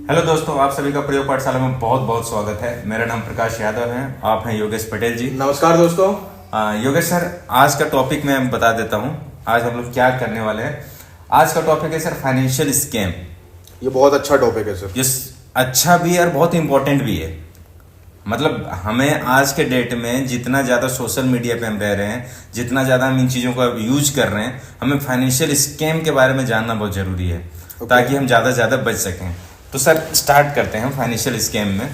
Hello दोस्तों, आप सभी का प्रयोग पाठशाला में बहुत बहुत स्वागत है। मेरा नाम प्रकाश यादव है, आप हैं योगेश पटेल जी। नमस्कार दोस्तों। योगेश सर, आज का टॉपिक मैं बता देता हूँ। आज हम लोग क्या करने वाले हैं। आज का टॉपिक है सर फाइनेंशियल स्कैम। ये बहुत अच्छा टॉपिक है सर। ये अच्छा भी है और बहुत इंपॉर्टेंट भी है। मतलब हमें आज के डेट में जितना ज़्यादा सोशल मीडिया पे हम रह रहे हैं, जितना ज़्यादा हम इन चीज़ों का यूज कर रहे हैं, हमें फाइनेंशियल स्कैम के बारे में जानना बहुत ज़रूरी है ताकि हम ज़्यादा से ज़्यादा बच सकें। तो सर स्टार्ट करते हैं फाइनेंशियल स्कैम में।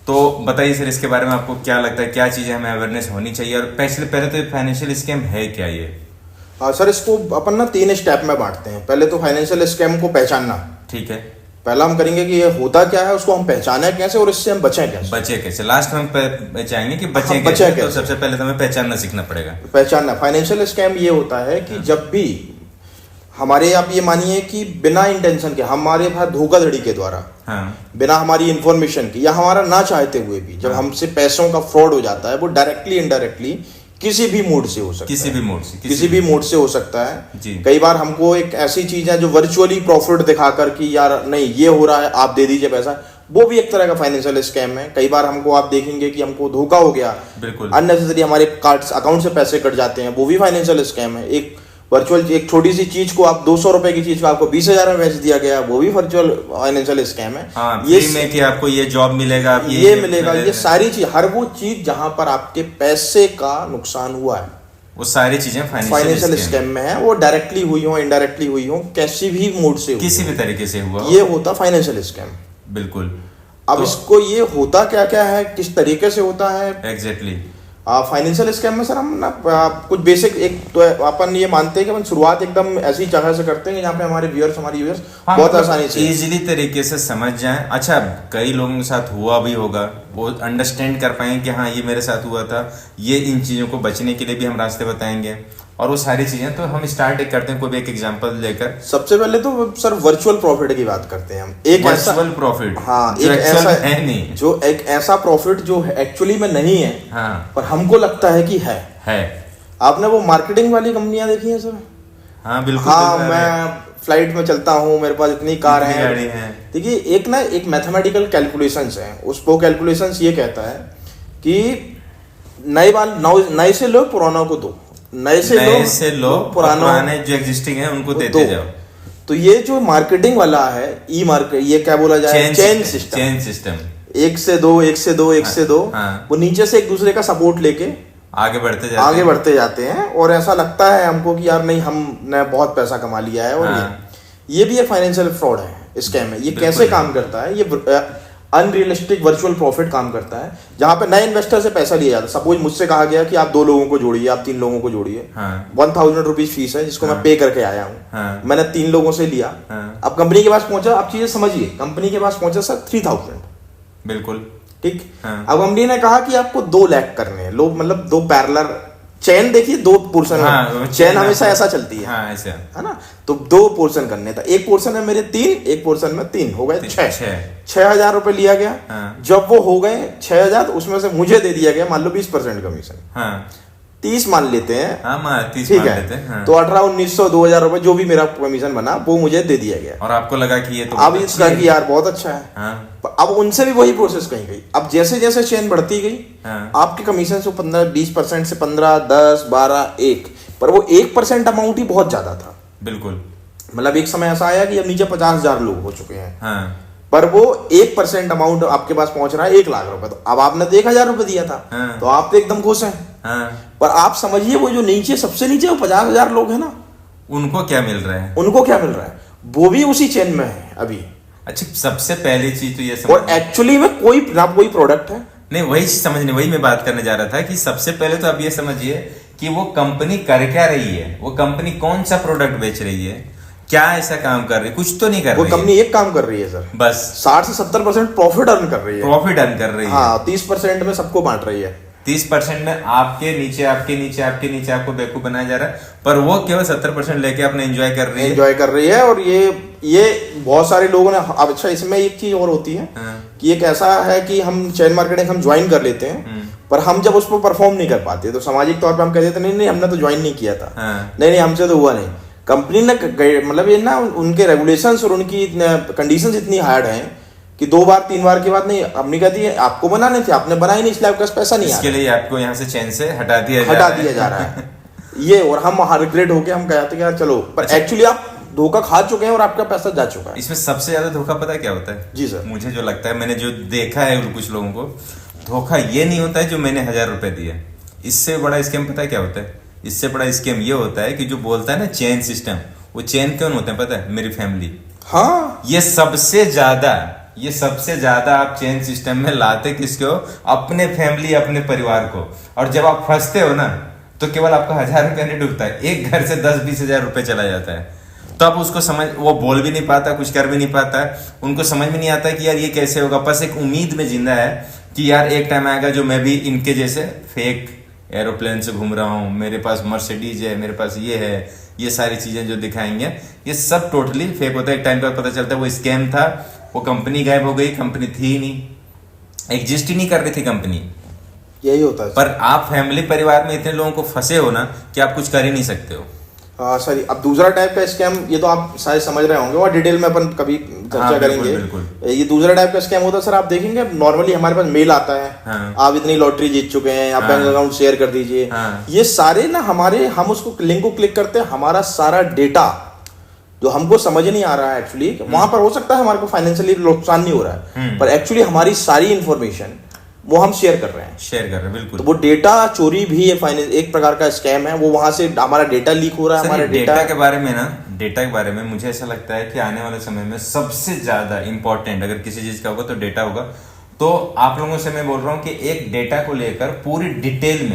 तो बताइए सर, इसके बारे में आपको क्या लगता है, क्या चीज़ें हमें अवेयरनेस होनी चाहिए, और पहले तो फाइनेंशियल स्कैम है क्या ये? सर इसको अपन ना 3 स्टेप में बांटते हैं। पहले तो फाइनेंशियल स्कैम को पहचानना। ठीक है। पहला हम करेंगे कि ये होता क्या है, उसको हम पहचाने कैसे और इससे हम बचें कैसे। बचे कैसे लास्ट में हम चाहेंगे कि बचें कैसे। तो सबसे पहले तो हमें पहचानना सीखना पड़ेगा। पहचानना। फाइनेंशियल स्कैम ये होता है कि जब भी हमारे, आप ये मानिए कि बिना इंटेंशन के हमारे पास धोखाधड़ी के द्वारा, बिना हमारी इंफॉर्मेशन की या हमारा ना चाहते हुए भी जब हमसे पैसों का फ्रॉड हो जाता है, वो डायरेक्टली इनडायरेक्टली किसी भी मोड से हो सकता है। किसी भी मोड से हो सकता है। कई बार हमको एक ऐसी चीज है जो वर्चुअली प्रॉफिट दिखाकर कि यार नहीं ये हो रहा है, आप दे दीजिए पैसा, वो भी एक तरह का फाइनेंशियल स्कैम है। कई बार हमको आप देखेंगे कि हमको धोखा हो गया, बिल्कुल अननेसेसरी हमारे कार्ड अकाउंट से पैसे कट जाते हैं, वो भी फाइनेंशियल स्कैम है। एक वर्चुअल एक छोटी सी चीज को, आप 200 रुपए की चीज को आपको 20,000 में बेच दिया गया, वो भी वर्चुअल फाइनेंशियल स्कैम है। ये में कि आपको ये जॉब मिलेगा, आप ये मिलेगा, ये सारी चीज, हर वो चीज जहां पर आपके पैसे का नुकसान हुआ है, वो सारी चीजें फाइनेंशियल स्कैम में है। वो डायरेक्टली हुई हो, इनडायरेक्टली हुई हो, किसी भी मोड से, किसी भी तरीके से हुआ, ये होता फाइनेंशियल स्कैम। बिल्कुल। अब इसको ये होता क्या क्या है, किस तरीके से होता है एग्जैक्टली। फाइनेंशियल स्कैम में सर हम ना कुछ बेसिक, एक तो अपन ये मानते हैं कि अपन शुरुआत एकदम ऐसी जगह से करते हैं जहाँ पे हमारे व्यूअर्स, हमारी व्यूअर्स बहुत आसानी से इजीली तरीके से समझ जाएं। अच्छा, कई लोगों के साथ हुआ भी होगा, वो अंडरस्टैंड कर पाएंगे कि हाँ ये मेरे साथ हुआ था। ये इन चीजों को बचने के लिए भी हम रास्ते बताएंगे और वो सारी चीजें। तो हम स्टार्ट करते हैं कोई भी एक एग्जांपल लेकर। सबसे पहले तो सर वर्चुअल प्रॉफिट की बात करते हैं हम। एक वर्चुअल प्रॉफिट, हाँ, एक ऐसा है नहीं, जो एक ऐसा प्रॉफिट जो एक्चुअली में नहीं है, हाँ, पर हमको लगता है कि है। आपने वो मार्केटिंग वाली कंपनियां देखी है सर? हाँ बिल्कुल। हाँ, मैं फ्लाइट में चलता हूँ, मेरे पास इतनी कार है। देखिए एक मैथमेटिकल कैलकुलेशंस है, उसको कैलकुलेशंस ये कहता है कि नए से लो, पुरानों को दो, नए से लो, पुराने जो एग्जिस्टिंग है उनको देते जाओ। तो ये जो मार्केटिंग वाला है, ई मार्केट, ये क्या बोला जाए, चेन सिस्टम, एक से दो, वो नीचे से एक दूसरे का सपोर्ट लेके आगे बढ़ते जाते हैं। और ऐसा लगता है हमको कि यार नहीं, हमने बहुत पैसा कमा लिया है। और ये भी एक फाइनेंशियल फ्रॉड है, स्कैम है। ये कैसे काम करता है? ये अनरियलिस्टिक वर्चुअल प्रॉफिट काम करता है, जहां पे नए इन्वेस्टर से पैसा लिया जाता है। सपोज मुझसे कहा गया कि आप 2 लोगों को जोड़िए, आप 3 लोगों को जोड़िए। 1000 रुपीज फीस है, जिसको मैं पे करके आया हूँ। मैंने 3 लोगों से लिया। अब कंपनी के पास पहुंचा, आप चीजें समझिए, कंपनी के पास पहुंचा सर 3000, बिल्कुल ठीक। अब कंपनी ने कहा कि आपको 2 लाख करने हैं, लोग मतलब 2 पैरेलल चेन, देखिए 2 पोर्शन, चेन हमेशा ऐसा चलती है, ऐसे है ना। तो 2 पोर्शन करने था, एक पोर्शन में मेरे 3, एक पोर्शन में 3, हो गए 6,000 रुपए लिया गया। जब वो हो गए 6,000, तो उसमें से मुझे दे दिया गया मान लो 20% कमीशन। 30 मान लेते हैं, ठीक है। तो 1800-1900 2,000 रुपए जो भी मेरा कमीशन बना, वो मुझे दे दिया गया। और आपको लगा कि ये तो अब इसका कि यार बहुत अच्छा है। अब उनसे भी वही प्रोसेस कही गई। अब जैसे जैसे चेन बढ़ती गई, आपके कमीशन से 15-20% से 15, 10, 12, 1, पर वो 1% अमाउंट ही बहुत ज्यादा था। बिल्कुल। मतलब एक समय ऐसा आया कि अब नीचे 50,000 लोग हो चुके हैं, पर वो 1% अमाउंट आपके पास पहुंच रहा है 1 लाख रुपए। तो अब आपने 1,000 रुपए दिया था, तो आप तो एकदम खुश हैं। पर आप समझिए वो जो नीचे, सबसे नीचे वो 50,000 लोग हैं ना, उनको क्या मिल रहा है? वो भी उसी चेन में है अभी। अच्छा, सबसे पहली चीज तो ये और एक्चुअली में कोई प्रोडक्ट है नहीं, वही मैं बात करने जा रहा था कि सबसे पहले तो आप ये समझिए कि वो कंपनी कर क्या रही है, वो कंपनी कौन सा प्रोडक्ट बेच रही है, क्या ऐसा काम कर रही है? कुछ तो नहीं कर रही है। वो कंपनी एक काम कर रही है सर, बस 60 से 70% प्रॉफिट अर्न कर रही है। हाँ, 30% में सबको बांट रही है। 30% में आपके नीचे आपको बेवकूफ बनाया जा रहा है, पर वो केवल 70% लेके अपने एंजॉय कर रही है। और ये बहुत सारे लोगों ने, अब अच्छा इसमें एक चीज और होती है कि एक ऐसा है कि हम चेन मार्केटिंग हम ज्वाइन कर लेते हैं, पर हम जब उस पर परफॉर्म नहीं कर पाते, तो सामाजिक तौर पर हम कह देते नहीं हमने तो ज्वाइन नहीं किया था, नहीं हमसे तो हुआ नहीं। कंपनी ने मतलब ये ना, उनके रेगुलेशंस और उनकी कंडीशंस इतनी हार्ड हैं कि 2 बार 3 बार की बात नहीं, अपनी कहती है आपको बनाने थे, आपने बनाए नहीं, इसलिए आपके पास पैसा नहीं आ रहा, इसके लिए आपको यहाँ से चैन से हटा दिया जा रहा है ये। और हम रिग्रेट होके हम कहते हैं यार चलो, पर एक्चुअली आप धोखा खा चुके हैं और आपका पैसा जा चुका है। इसमें सबसे ज्यादा धोखा पता है क्या होता है? जी सर। मुझे जो लगता है, मैंने जो देखा है कुछ लोगों को, धोखा ये नहीं होता है जो मैंने 1000 रुपए दिए। इससे बड़ा स्कैम पता है क्या होता है? इससे बड़ा स्कैम ये होता है कि जो बोलता है ना चेन सिस्टम, वो चेन क्यों होते हैं पता है? मेरी फैमिली। हाँ, ये सबसे ज्यादा आप चेन सिस्टम में लाते किसको? अपने फैमिली, अपने परिवार को। और जब आप फंसते हो ना, तो केवल आपका 1000 रुपया नहीं डूबता है, एक घर से 10-20 हजार रुपए चला जाता है। तो अब उसको समझ, वो बोल भी नहीं पाता, कुछ कर भी नहीं पाता है, उनको समझ में नहीं आता कि यार ये कैसे होगा। बस एक उम्मीद में जिंदा है कि यार एक टाइम आएगा जो मैं भी इनके जैसे फेक एरोप्लेन से घूम रहा हूँ, मेरे पास मर्सिडीज है, मेरे पास ये है, ये सारी चीजें जो दिखाएंगे ये सब टोटली फेक होता है। एक टाइम पर पता चलता है वो स्कैम था, वो कंपनी गायब हो गई, कंपनी थी ही नहीं, एग्जिस्ट ही नहीं कर रही थी कंपनी। यही होता है। पर आप फैमिली परिवार में इतने लोगों को फंसे हो ना कि आप कुछ कर ही नहीं सकते हो। हाँ सर, अब दूसरा टाइप का स्कैम, ये तो आप शायद समझ रहे होंगे और डिटेल में अपन कभी चर्चा करेंगे। बिल्कुल। ये दूसरा टाइप का स्कैम होता है सर, आप देखेंगे नॉर्मली हमारे पास मेल आता है, हाँ। आप इतनी लॉटरी जीत चुके हैं, आप बैंक अकाउंट शेयर कर दीजिए। हाँ। ये सारे ना हमारे, हम उसको लिंक को क्लिक करते हैं, हमारा सारा डेटा जो हमको समझ नहीं आ रहा है एक्चुअली, वहां पर हो सकता है हमारे को फाइनेंशियली नुकसान नहीं हो रहा है, पर एक्चुअली हमारी सारी इंफॉर्मेशन वो हम शेयर कर रहे हैं, बिल्कुल। तो वो डेटा चोरी भी एक प्रकार का स्कैम है। वो वहां से हमारा डेटा लीक हो रहा है। हमारा डेटा के बारे में मुझे ऐसा लगता है कि आने वाले समय में सबसे ज्यादा इंपॉर्टेंट अगर किसी चीज का होगा तो डेटा होगा। तो आप लोगों से मैं बोल रहा हूँ कि एक डेटा को लेकर पूरी डिटेल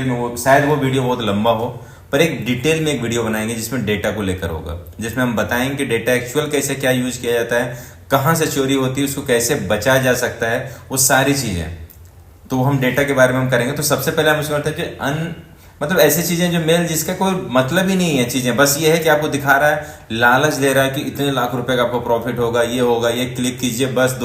में वो शायद वो वीडियो बहुत लंबा हो, पर एक डिटेल में एक वीडियो बनाएंगे जिसमें डेटा को लेकर होगा, जिसमें हम बताएंगे कि डेटा एक्चुअल कैसे क्या यूज किया जाता है, कहाँ से चोरी होती है, उसको कैसे बचाया जा सकता है, वो सारी चीजें। तो हम डेटा के बारे में हम करेंगे। तो सबसे पहले हम उसको करते हैं कि मतलब ऐसी चीजें जो मेल जिसका कोई मतलब ही नहीं है, चीजें बस ये है कि आपको दिखा रहा है, लालच दे रहा है कि इतने लाख रुपए का आपको प्रॉफिट होगा, ये होगा, ये क्लिक कीजिए, बस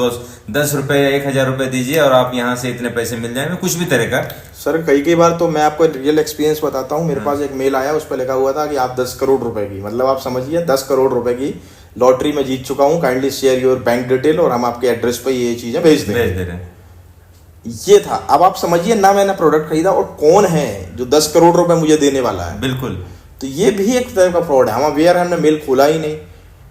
10 रुपए या 1000 रुपए दीजिए और आप यहाँ से इतने पैसे मिल जाएंगे, कुछ भी तरह का। सर कई बार तो मैं आपको रियल एक्सपीरियंस बताता हूँ। मेरे पास एक मेल आया, उस पर लिखा हुआ था कि आप 10 करोड़ रुपए की, मतलब आप समझिए 10 करोड़ रुपए की लॉटरी में जीत चुका हूँ, kindly share your bank detail और हम आपके एड्रेस पे ये चीजें भेज दे रहे हैं। ये था। अब आप समझिए ना, मैंने प्रोडक्ट खरीदा और कौन है जो 10 करोड़ रुपए मुझे देने वाला है। बिल्कुल। तो ये भी एक तरह का फ्रॉड है। हम अवेयर, हमने मेल खोला ही नहीं,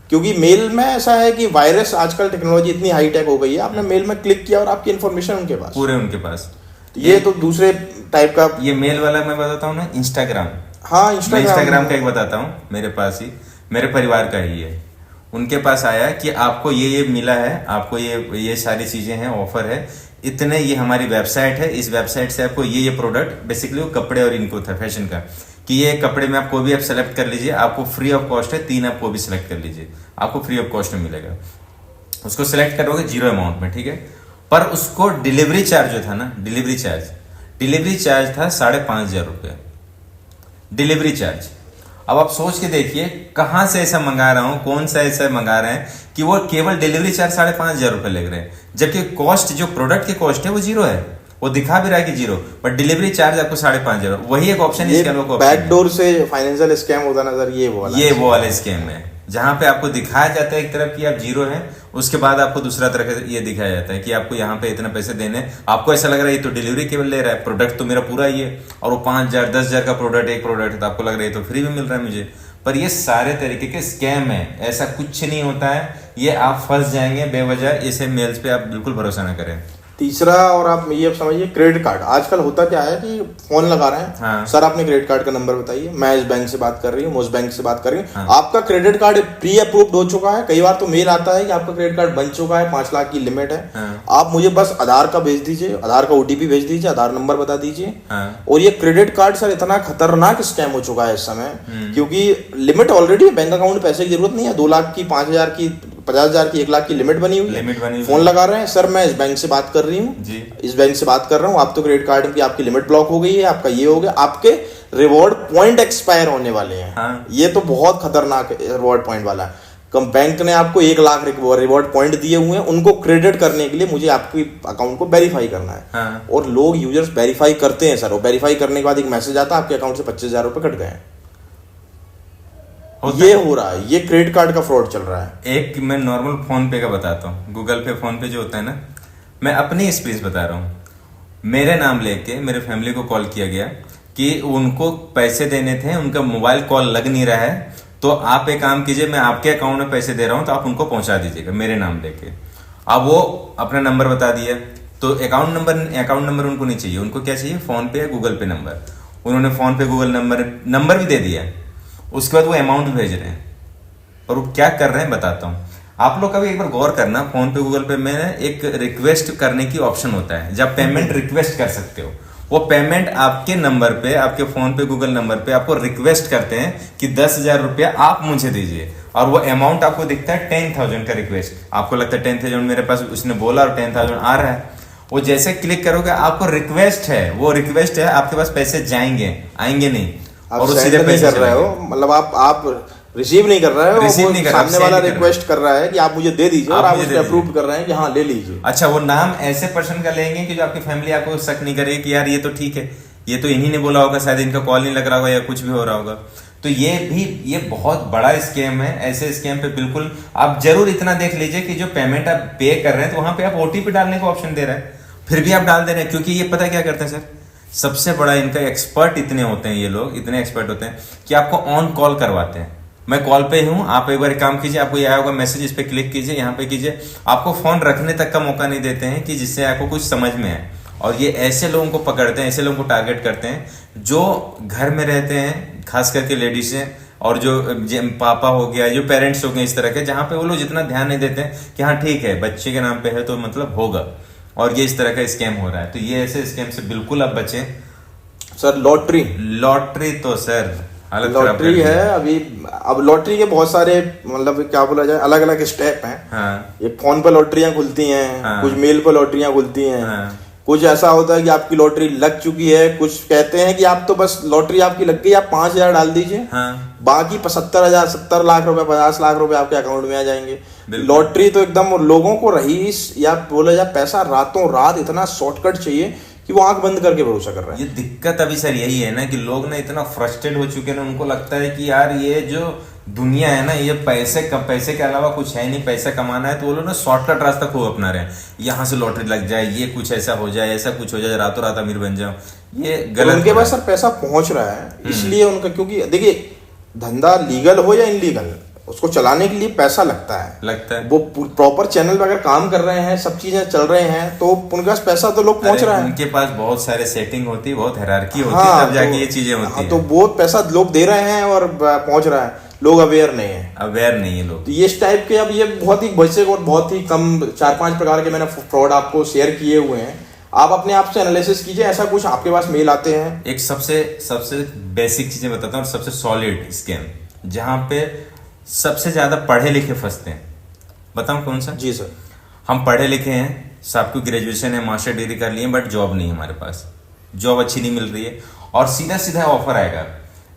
क्योंकि मेल में ऐसा है कि वायरस, आजकल टेक्नोलॉजी इतनी हाईटेक हो गई है, आपने मेल में क्लिक किया और आपकी इन्फॉर्मेशन उनके पास, पूरे उनके पास। ये तो दूसरे टाइप का। ये मेल वाला मैं बताता हूँ ना, इंस्टाग्राम। हाँ, इंस्टाग्राम का एक बताता हूँ, मेरे पास ही, मेरे परिवार का ही है। उनके पास आया कि आपको ये मिला है, आपको ये सारी चीजें हैं, ऑफर है इतने, ये हमारी वेबसाइट है, इस वेबसाइट से आपको ये प्रोडक्ट, बेसिकली वो कपड़े और इनको था फैशन का, कि ये कपड़े में आप कोई भी आप सेलेक्ट कर लीजिए, आपको फ्री ऑफ कॉस्ट है, 3 आप कोई भी सिलेक्ट कर लीजिए, आपको फ्री ऑफ कॉस्ट में मिलेगा। उसको सिलेक्ट करोगे 0 अमाउंट में, ठीक है। पर उसको डिलीवरी चार्ज जो था ना, डिलीवरी चार्ज था 5,500 रुपये डिलीवरी चार्ज। अब आप सोच के देखिए कहां से ऐसा मंगा रहा हूं, कौन सा ऐसा मंगा रहे हैं कि वो केवल डिलीवरी चार्ज 5,500 रुपये लग रहे हैं, जबकि कॉस्ट, जो प्रोडक्ट की कॉस्ट है वो 0 है, वो दिखा भी रहा है कि 0, बट डिलीवरी चार्ज आपको 5,500। वही एक ऑप्शन है, बैकडोर से फाइनेंशियल स्कैम होता नजर, ये वो वाला स्कैम है, जहां पे आपको दिखाया जाता है एक तरफ कि आप 0 है, उसके बाद आपको दूसरा तरह ये दिखाया जाता है कि आपको यहाँ पे इतना पैसे देने, आपको ऐसा लग रहा है ये तो डिलीवरी केवल ले रहा है, प्रोडक्ट तो मेरा पूरा ही है, और वो 5,000 10,000 का प्रोडक्ट, एक प्रोडक्ट है, तो आपको लग रहा है तो फ्री में मिल रहा है मुझे। पर ये सारे तरीके के स्कैम है, ऐसा कुछ नहीं होता है, ये आप फंस जाएंगे बेवजह। ऐसे मेल्स पे आप बिल्कुल भरोसा ना करें। तीसरा, और आप ये समझिए क्रेडिट कार्ड, आजकल होता क्या है कि फोन लगा रहे हैं, हाँ। सर आपने क्रेडिट कार्ड का नंबर बताइए, मैं इस बैंक से बात कर रही हूँ, उस बैंक से बात कर रही हूँ, हाँ। आपका क्रेडिट कार्ड प्री अप्रूव्ड हो चुका है। कई बार तो मेल आता है कि आपका क्रेडिट कार्ड बन चुका है, 5 लाख की लिमिट है, हाँ। आप मुझे बस आधार का भेज दीजिए, आधार का OTP भेज दीजिए, आधार नंबर बता दीजिए, हाँ। और ये क्रेडिट कार्ड सर इतना खतरनाक स्कैम हो चुका है इस समय, क्योंकि लिमिट ऑलरेडी, बैंक अकाउंट में पैसे की जरूरत नहीं है, 2 लाख की, 5,000 की, 50,000 की, 1 लाख की लिमिट बनी हुई है, फोन लगा रहे हैं, सर मैं इस बैंक से बात कर रही हूँ, इस बैंक से बात कर रहा हूँ, आप तो क्रेडिट कार्ड की आपकी लिमिट ब्लॉक हो गई है, आपका ये हो गया, आपके रिवॉर्ड पॉइंट एक्सपायर होने वाले हैं, हाँ। ये तो बहुत खतरनाक रिवॉर्ड पॉइंट वाला है। बैंक ने आपको 1 लाख रिवॉर्ड पॉइंट दिए हुए हैं, उनको क्रेडिट करने के लिए मुझे आपके अकाउंट को वेरीफाई करना है, हाँ। और लोग यूजर्स वेरीफाई करते हैं सर, वो वेरीफाई करने के बाद एक मैसेज आता है आपके अकाउंट से 25,000 रुपए कट गए हैं। ये हो रहा है, ये क्रेडिट कार्ड का फ्रॉड चल रहा है। एक मैं नॉर्मल फोन पे का बताता हूँ, गूगल पे फोन पे जो होता है ना, मैं अपनी एक्सपीरियंस बता रहा हूँ। मेरे नाम लेके मेरे फैमिली को कॉल किया गया कि उनको पैसे देने थे, उनका मोबाइल कॉल लग नहीं रहा है, तो आप एक काम कीजिए, मैं आपके अकाउंट में पैसे दे रहा हूं तो आप उनको पहुंचा दीजिएगा मेरे नाम लेके। अब वो अपना नंबर बता दिया, तो अकाउंट नंबर उनको नहीं चाहिए, उनको क्या चाहिए, फोन पे या गूगल पे नंबर। उन्होंने फोन पे गूगल नंबर भी दे दिया। उसके बाद वो अमाउंट भेज रहे हैं, और वो क्या कर रहे हैं बताता हूँ। आप लोग का भी एक बार गौर करना, फोन पे गूगल पे में एक रिक्वेस्ट करने की ऑप्शन होता है, जब पेमेंट रिक्वेस्ट कर सकते हो। वो पेमेंट आपके नंबर पे, आपके फोन पे गूगल नंबर पे आपको रिक्वेस्ट करते हैं कि 10,000 रुपया आप मुझे दीजिए, और वो अमाउंट आपको दिखता है 10,000 का रिक्वेस्ट। आपको लगता है 10,000 मेरे पास उसने बोला और 10,000 आ रहा है। वो जैसे क्लिक करोगे आपको रिक्वेस्ट है, वो रिक्वेस्ट है, आपके पास पैसे जाएंगे, आएंगे नहीं, और सीधे पैसे कर रहे हो, मतलब आप रिसीव नहीं कर रहे हो, सामने वाला रिक्वेस्ट कर रहा है कि आप मुझे दे दीजिए, और आप उसको अप्रूव कर रहे हैं कि हाँ ले लीजिए। अच्छा, वो नाम ऐसे पर्सन का लेंगे कि जो आपकी फैमिली आपको शक नहीं करेगी कि यार ये तो ठीक है, ये तो इन्हीं ने बोला होगा, शायद इनका कॉल नहीं लग रहा होगा या कुछ भी हो रहा होगा। तो ये बहुत बड़ा स्कैम है। ऐसे स्कैम पे बिल्कुल आप जरूर इतना देख लीजिए कि जो पेमेंट आप पे कर रहे हैं तो वहां पे आप ओटीपी डालने का ऑप्शन दे रहे हैं, फिर भी आप डाल दे रहे हैं, क्योंकि ये पता क्या करते हैं सर, सबसे बड़ा इनका एक्सपर्ट इतने होते हैं, ये लोग इतने एक्सपर्ट होते हैं कि आपको ऑन कॉल करवाते हैं। मैं कॉल पे ही हूं, आप एक बार काम कीजिए, आपको ये आया होगा मैसेज, इस पे क्लिक कीजिए, यहाँ पे कीजिए। आपको फोन रखने तक का मौका नहीं देते हैं कि जिससे आपको कुछ समझ में आए। और ये ऐसे लोगों को पकड़ते हैं, ऐसे लोगों को टारगेट करते हैं जो घर में रहते हैं, खास करके लेडीज हैं, और जो पापा हो गया, जो पेरेंट्स हो गए इस तरह के, जहां पे वो लोग जितना ध्यान नहीं देते हैं कि हाँ ठीक है बच्चे के नाम पे है तो मतलब होगा, और ये इस तरह का स्कैम हो रहा है। तो ये ऐसे स्कैम से बिल्कुल आप बचें। सर लॉटरी तो सर लॉटरी है अभी। अब लॉटरी के बहुत सारे, मतलब क्या बोला जाए, अलग अलग स्टेप हैं। हाँ। ये फोन पर लॉटरियां खुलती हैं, हाँ। कुछ मेल पर लॉटरियां खुलती हैं। हाँ। कुछ ऐसा होता है कि आपकी लॉटरी लग चुकी है, कुछ कहते हैं कि आप तो बस लॉटरी आपकी लग गई, आप 5,000 डाल दीजिए, हाँ। बाकी 70 लाख रुपए 50 लाख रुपए आपके अकाउंट में आ जाएंगे। लॉटरी तो एकदम लोगों को रईस या बोला जाए पैसा रातों रात इतना शॉर्टकट चाहिए कि वो आंख बंद करके भरोसा कर रहे हैं। ये दिक्कत अभी सर यही है ना कि लोग ना इतना फ्रस्ट्रेट हो चुके हैं, उनको लगता है कि यार ये जो दुनिया है ना, ये पैसे के अलावा कुछ है नहीं, पैसा कमाना है, तो वो लोग ना शॉर्टकट रास्ता खूब अपना रहे हैं। यहाँ से लॉटरी लग जाए, ये कुछ ऐसा हो जाए, ऐसा कुछ हो जाए, रातों रात अमीर बन जाओ, ये गलत। उनके पास सर पैसा पहुंच रहा है, इसलिए उनका, क्योंकि देखिए धंधा लीगल हो या इनलीगल, उसको चलाने के लिए पैसा लगता है। वो प्रॉपर चैनल पे अगर काम कर रहे हैं, सब चीजें चल रहे हैं, तो उनके पास पैसा तो लोग पहुंच रहा है। उनके पास बहुत सारे सेटिंग होती है, बहुत हायरार्की होती है, तब जाके ये चीजें होती है। तो वो पैसा लोग दे रहे हैं और पहुंच रहा है, लोग अवेयर नहीं है लोग। तो ये इस टाइप के, अब ये बहुत ही बचे और बहुत ही कम 4-5 प्रकार के मैंने फ्रॉड आपको शेयर किए हुए हैं। आप अपने आप से एनालिसिस कीजिए, ऐसा कुछ आपके पास मेल आते हैं। एक सबसे बेसिक चीजें बताता हूँ, सबसे सॉलिड स्कैम, जहां पे सबसे ज्यादा पढ़े लिखे फंसते हैं, बताऊं कौन सा? जी सर। हम पढ़े लिखे हैं, सबको ग्रेजुएशन है, मास्टर डिग्री कर लिए, बट जॉब नहीं है हमारे पास, जॉब अच्छी नहीं मिल रही है, और सीधा सीधा ऑफर आएगा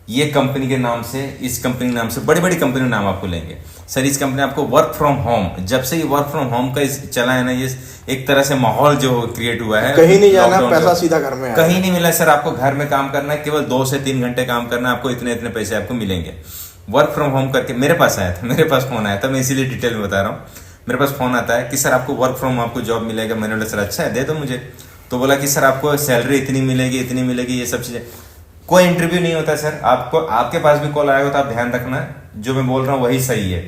ये कंपनी के नाम से, इस कंपनी के नाम से, बड़ी बड़ी कंपनी का नाम आपको लेंगे, सर इस कंपनी आपको वर्क फ्रॉम होम। जब से ये वर्क फ्रॉम होम का चला है ना, ये एक तरह से माहौल जो क्रिएट हुआ है, कहीं नहीं जाना, पैसा सीधा घर में, कहीं नहीं मिला सर, आपको घर में काम करना है, केवल 2 से 3 घंटे काम करना है, आपको इतने इतने पैसे आपको मिलेंगे। वर्क फ्रॉम होम करके मेरे पास आया था, मेरे पास फोन आया था, मैं इसीलिए डिटेल में बता रहा हूँ। मेरे पास फोन आता है कि सर आपको वर्क फ्रॉम होम आपको जॉब मिलेगा। मैंने बोला सर अच्छा है, दे दो मुझे। तो बोला कि सर आपको सैलरी इतनी मिलेगी, ये सब चीजें। कोई इंटरव्यू नहीं होता सर, आपको आपके पास भी कॉल आएगा तो आप ध्यान रखना, जो मैं बोल रहा हूँ वही सही है।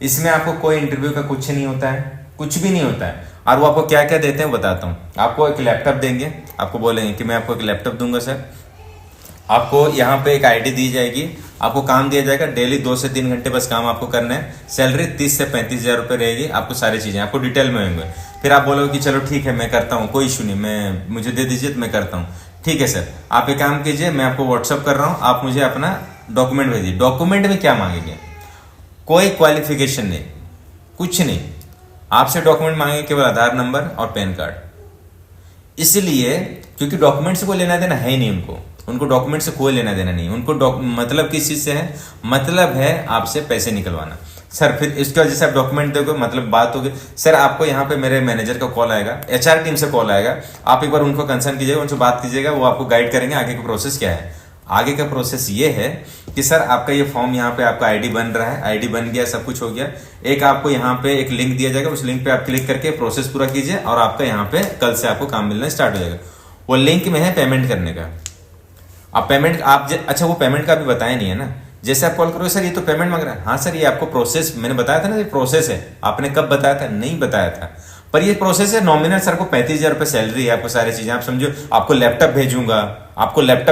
इसमें आपको कोई इंटरव्यू का कुछ नहीं होता है, कुछ भी नहीं होता है। और वो आपको क्या क्या देते हैं बताता हूँ। आपको एक लैपटॉप देंगे, आपको बोलेंगे कि मैं आपको एक लैपटॉप दूंगा सर, आपको यहाँ पे एक आईडी दी जाएगी, आपको काम दिया जाएगा, डेली 2 से 3 घंटे बस काम आपको करना है, सैलरी 30 से 35,000 रुपये रहेगी, आपको सारी चीजें आपको डिटेल में होंगे। फिर आप बोलोगे कि चलो ठीक है मैं करता हूँ, कोई इशू नहीं, मैं मुझे दे दीजिए तो मैं करता हूँ। ठीक है सर, आप एक काम कीजिए, मैं आपको व्हाट्सअप कर रहा हूँ, आप मुझे अपना डॉक्यूमेंट भेजिए। डॉक्यूमेंट में क्या मांगेंगे? कोई क्वालिफिकेशन नहीं, कुछ नहीं, आपसे डॉक्यूमेंट मांगेंगे केवल आधार नंबर और पैन कार्ड। इसलिए क्योंकि डॉक्यूमेंट से कोई लेना देना है ही नहीं, उनको डॉक्यूमेंट से कोई लेना देना नहीं, उनको मतलब किस चीज से है? मतलब है आपसे पैसे निकलवाना। सर फिर इसके वजह से आप डॉक्यूमेंट दोगे, मतलब बात होगी, सर आपको यहाँ पे मेरे मैनेजर का कॉल आएगा, HR टीम से कॉल आएगा, आप एक बार उनको कंसर्न कीजिएगा, उनसे बात कीजिएगा, वो आपको गाइड करेंगे आगे का प्रोसेस क्या है। आगे का प्रोसेस ये है कि सर आपका ये फॉर्म यहाँ पे आपका आईडी बन रहा है, आईडी बन गया, सब कुछ हो गया, एक आपको यहाँ पे एक लिंक दिया जाएगा, उस लिंक पे आप क्लिक करके प्रोसेस पूरा कीजिए और आपका यहाँ पे कल से आपको काम मिलना स्टार्ट हो जाएगा। वो लिंक में है पेमेंट करने का। आप पेमेंट अच्छा वो पेमेंट का भी बताया नहीं है ना, जैसे आप कॉल करोगे सर ये तो पेमेंट मांग रहा है, हाँ सर ये आपको प्रोसेस मैंने बताया था ना, ये प्रोसेस है। आपने कब बताया था? नहीं बताया था, पर ये प्रोसेस है। नॉमिनल सर को 35,000 रुपये सैलरी है, आपको सारी चीजें आप समझो, आपको लैपटॉप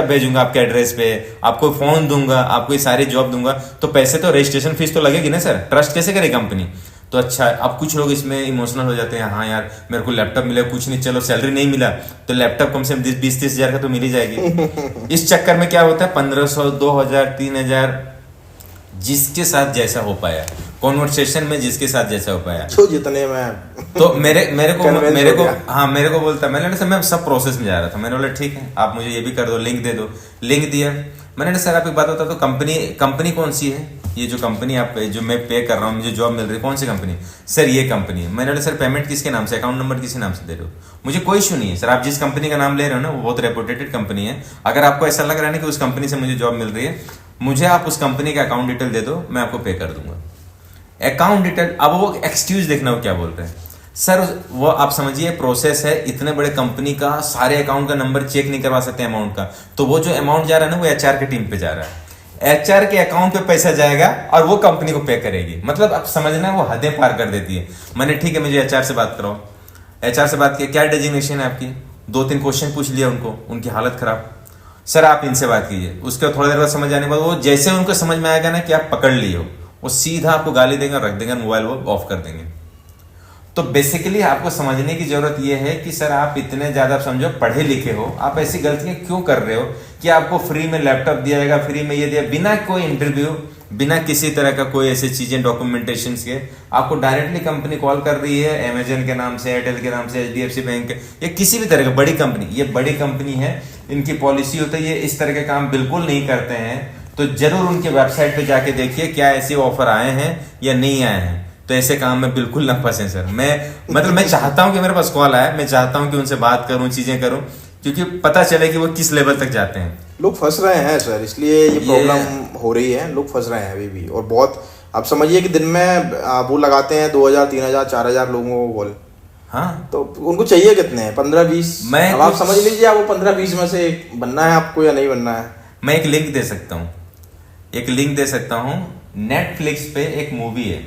भेजूंगा आपके एड्रेस पे, आपको फोन दूंगा, आपको ये सारी जॉब दूंगा, तो पैसे तो रजिस्ट्रेशन फीस तो लगेगी ना सर, ट्रस्ट कैसे करे कंपनी? तो अच्छा, अब कुछ लोग इसमें इमोशनल हो जाते हैं, हाँ यार मेरे को लैपटॉप मिला, कुछ नहीं, चलो सैलरी नहीं मिला तो लैपटॉप कम से कम 20-30 हज़ार का तो मिल ही जाएगी। इस चक्कर में क्या होता है 1500, 2000, 3000, जिसके साथ जैसा हो पाया, कॉन्वर्सेशन में जिसके साथ जैसा हो पाया, तो जितने में तो मेरे को बोलता, मैंने सर मैं सब प्रोसेस में जा रहा था, मैंने बोला ठीक है आप मुझे ये भी कर दो, लिंक दे दो, लिंक दिया। मैंने सर आप एक बात बता दो, कंपनी कौन सी है? ये जो कंपनी आप जो मैं पे कर रहा हूँ, मुझे जॉब मिल रही है, कौन सी कंपनी? सर ये कंपनी है। मैंने बोला सर पेमेंट किसके नाम से, अकाउंट नंबर किसके नाम से दे रहे हो? मुझे कोई इशू नहीं है सर, आप जिस कंपनी का नाम ले रहे हो ना वो बहुत रेपुटेटेड कंपनी है, अगर आपको ऐसा लग रहा है ना कि उस कंपनी से मुझे जॉब मिल रही है, मुझे आप उस कंपनी का अकाउंट डिटेल दे दो, मैं आपको पे कर दूंगा अकाउंट डिटेल। अब वो एक्सक्यूज देखना वो क्या बोल रहे हैं सर, वो आप समझिए प्रोसेस है, इतने बड़े कंपनी का सारे अकाउंट का नंबर चेक नहीं करवा सकते अमाउंट का, तो वो जो अमाउंट जा रहा है ना वो एचआर के टीम पे जा रहा है, एचआर के अकाउंट पे पैसा जाएगा और वो कंपनी को पे करेगी। मतलब आप समझना वो हदें पार कर देती है। मैंने ठीक है मुझे एचआर से बात कराओ, एचआर से बात की, क्या डेजिग्नेशन है आपकी, 2-3 क्वेश्चन पूछ लिया उनको, उनकी हालत खराब, सर आप इनसे बात कीजिए। उसके थोड़ी देर बाद समझ आने के बाद वो जैसे उनको समझ में आएगा ना कि आप पकड़ लिए हो, वो सीधा आपको गाली देंगे और रख देंगे, मोबाइल वो ऑफ कर देंगे। तो बेसिकली आपको समझने की जरूरत यह है कि सर आप इतने ज्यादा समझो पढ़े लिखे हो, आप ऐसी गलतियां क्यों कर रहे हो कि आपको फ्री में लैपटॉप दिया जाएगा, फ्री में ये दिया, बिना कोई इंटरव्यू, बिना किसी तरह का कोई ऐसी चीजें डॉक्यूमेंटेशन के, आपको डायरेक्टली कंपनी कॉल कर रही है, अमेजन के नाम से, एयरटेल के नाम से, HDFC बैंक या किसी भी तरह का बड़ी कंपनी, ये बड़ी कंपनी है, इनकी पॉलिसी होती है ये इस तरह के काम बिल्कुल नहीं करते हैं। तो जरूर उनके वेबसाइट पे जाके देखिए क्या ऐसे ऑफर आए हैं या नहीं आए हैं, तो ऐसे काम में बिल्कुल ना फंसे सर। मैं चाहता हूं कि मेरे पास कॉल आए, मैं चाहता हूं कि उनसे बात करूं, चीजें करूं, क्योंकि पता चले कि वो किस लेवल तक जाते हैं। लोग फंस रहे हैं सर, इसलिए ये प्रॉब्लम हो रही है, लोग फंस रहे हैं अभी भी। और बहुत आप समझिए कि दिन में वो लगाते हैं 2000, 3000, 4000 लोगों को कॉल। हाँ, तो उनको चाहिए कितने हैं? 15-20। अब आप समझ लीजिए आपको 15-20 में से बनना है आपको या नहीं बनना है। मैं एक लिंक दे सकता हूँ, नेटफ्लिक्स पे एक मूवी है,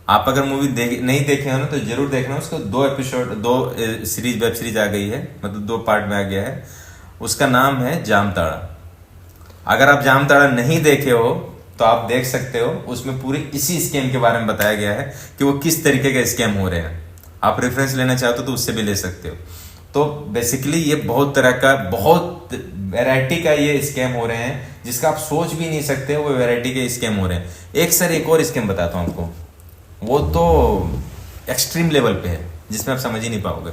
आप अगर मूवी नहीं देखे हो ना तो जरूर देखना। उसको 2 एपिसोड, 2 सीरीज, वेब सीरीज आ गई है, मतलब 2 पार्ट में आ गया है। उसका नाम है जामताड़ा। अगर आप जामताड़ा नहीं देखे हो तो आप देख सकते हो, उसमें पूरी इसी स्कैम के बारे में बताया गया है कि वो किस तरीके के स्कैम हो रहे हैं। आप रेफरेंस लेना चाहते हो तो उससे भी ले सकते हो। तो बेसिकली ये बहुत तरह का, बहुत वैरायटी का ये स्कैम हो रहे हैं जिसका आप सोच भी नहीं सकते, वो वैरायटी के स्कैम हो रहे हैं। एक और स्कैम बताता हूं आपको, वो तो एक्सट्रीम लेवल पे है जिसमें आप समझ ही नहीं पाओगे।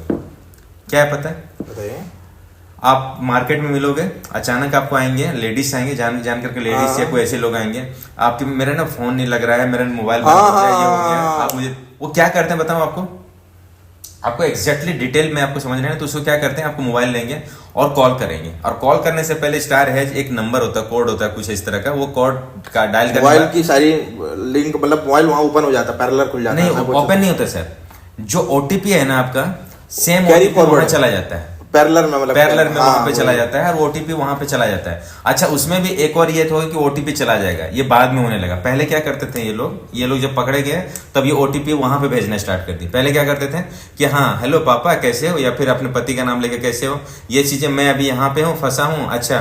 क्या है पता है? बताइए। आप मार्केट में मिलोगे, अचानक आपको आएंगे लेडीज, आएंगे जान करके लेडीज या कोई ऐसे लोग आएंगे, आपके मेरा ना फोन नहीं लग रहा है, मेरा मोबाइल बंद हो गया, ये हो गया, आप मुझे, वो क्या करते हैं बताऊं आपको एग्जैक्टली डिटेल में आपको समझना है तो उसको क्या करते हैं, आपको मोबाइल लेंगे और कॉल करेंगे, और कॉल करने से पहले *# एक नंबर होता है, कोड होता है कुछ इस तरह का, वो कोड का डायल करके मोबाइल की सारी लिंक, मतलब मोबाइल वहां ओपन हो जाता है, पैरेलल खुल जाता है। नहीं, ओपन नहीं होता सर, जो OTP है ना आपका, सेम OTP चला जाता है, पैरेलल में वहां पे चला जाता है, और OTP वहां पे चला जाता है। अच्छा, उसमें भी एक और ये था कि OTP चला जाएगा, ये बाद में होने लगा। पहले क्या करते थे ये लोग जब पकड़े गए तब ये OTP वहां पे भेजना स्टार्ट कर दी। पहले क्या करते थे कि हाँ हेलो पापा कैसे हो, या फिर अपने पति का नाम लेके कैसे हो, ये चीजें, मैं अभी यहाँ पे हूँ, फंसा हूँ, अच्छा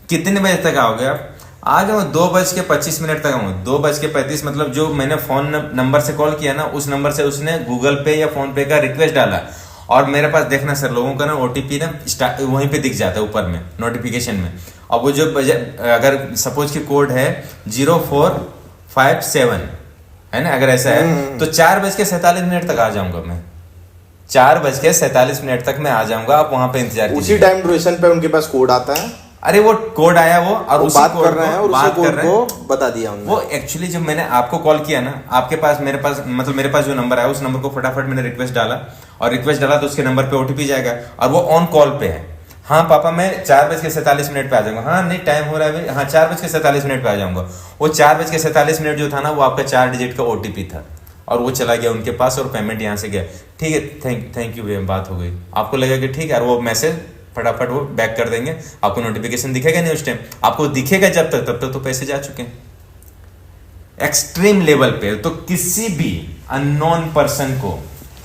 कितने बजे तक आओगे आप? आ जाओ 2:25 तक आऊँ। 2:35 मतलब जो मैंने फोन नंबर से कॉल किया ना, उस नंबर से उसने गूगल पे या फोन पे का रिक्वेस्ट डाला, और मेरे पास देखना सर लोगों का ना OTP ना वहीं पे दिख जाता है ऊपर में नोटिफिकेशन में। अब वो जो अगर सपोज की कोड है 0457 है ना, अगर ऐसा है तो 4:47 तक आ जाऊंगा मैं, 4:47 तक मैं आ जाऊंगा, आप वहां पे इंतजार कीजिए। उसी टाइम ड्यूरेशन पे उनके पास कोड आता है, अरे वो कोड आया वो, और उसी बात कर रहे हैं और उसी कोड को बता दिया उन्होंने। वो एक्चुअली जब मैंने आपको कॉल किया ना, आपके पास मेरे पास जो नंबर आया उस नंबर को फटाफट मैंने रिक्वेस्ट डाला, और रिक्वेस्ट डाला तो उसके नंबर पे OTP जाएगा, और वो ऑन कॉल पे है। हाँ पापा मैं 4:47 पे आ जाऊंगा। हाँ नहीं टाइम हो रहा है भाई, हाँ 4:47 पे आ जाऊंगा। वो 4:47 जो था ना, वो आपका 4 डिजिट का OTP था और वो चला गया उनके पास और पेमेंट यहाँ से गया। ठीक है, थैंक यू भैया, बात हो गई। आपको लगा कि ठीक है, और वो मैसेज फटाफट वो बैक कर देंगे, आपको नोटिफिकेशन दिखेगा नहीं उस टाइम, आपको दिखेगा जब तक, तब तक तो पैसे जा चुके हैं। एक्सट्रीम लेवल पे तो किसी भी अननोन पर्सन को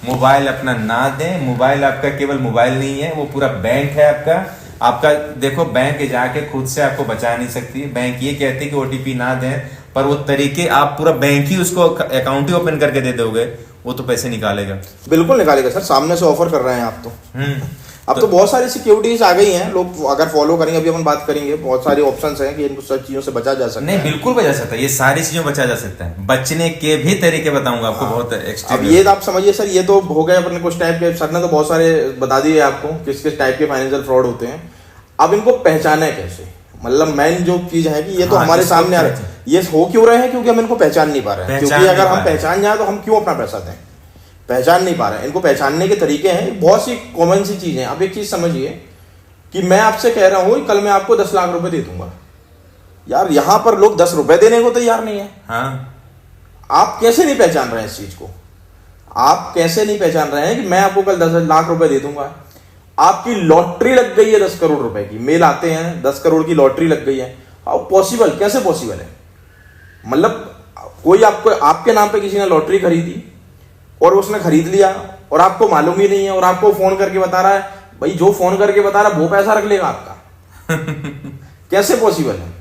मोबाइल अपना ना दें। मोबाइल आपका केवल मोबाइल नहीं है, वो पूरा बैंक है आपका देखो, बैंक जाके खुद से आपको बचा नहीं सकती। बैंक ये कहती है कि OTP ना दें, पर वो तरीके आप पूरा बैंक ही उसको अकाउंट ही ओपन करके दे दोगे, वो तो पैसे निकालेगा। बिल्कुल निकालेगा सर, सामने से ऑफर कर रहे हैं आप तो। अब तो बहुत सारी सिक्योरिटीज आ गई हैं, लोग अगर फॉलो करेंगे, अभी अपन बात करेंगे, बहुत सारे ऑप्शंस हैं कि इनको सब चीजों से बचा जा सकता है। नहीं बिल्कुल बचा सकता है, ये सारी चीजों बचा जा सकता है। बचने के भी तरीके बताऊंगा आपको, बहुत अब ये आप समझिए सर, ये तो हो गए अपने कुछ टाइप के, सर ने तो बहुत सारे बता दिए आपको किस किस टाइप के फाइनेंशियल फ्रॉड होते हैं। अब इनको पहचाने कैसे, मतलब मेन जो चीज है कि ये तो हमारे सामने आ रहा है, ये हो क्यों रहे हैं, क्योंकि हम इनको पहचान नहीं पा रहे हैं। क्योंकि अगर हम पहचान जाए तो हम क्यों अपना पैसा दें, पहचान नहीं पा रहे हैं। इनको पहचानने के तरीके हैं, बहुत सी कॉमन सी चीजें। अब एक चीज समझिए कि मैं आपसे कह रहा हूं कल मैं आपको 10 लाख रुपए दे दूंगा, यार यहां पर लोग 10 रुपए देने को तैयार नहीं है। हाँ। आप कैसे नहीं पहचान रहे हैं इस चीज को, आप कैसे नहीं पहचान रहे हैं कि मैं आपको कल 10 लाख रुपए दे दूंगा। आपकी लॉटरी लग गई है 10 करोड़ रुपए की, मेल आते हैं 10 करोड़ की लॉटरी लग गई है। हाउ पॉसिबल, कैसे पॉसिबल है? मतलब कोई आपको, आपके नाम पे किसी ने लॉटरी खरीदी और उसने खरीद लिया और आपको मालूम ही नहीं है, और आपको फोन करके बता रहा है, भाई जो फोन करके बता रहा है वो पैसा रख लेगा आपका। कैसे पॉसिबल है?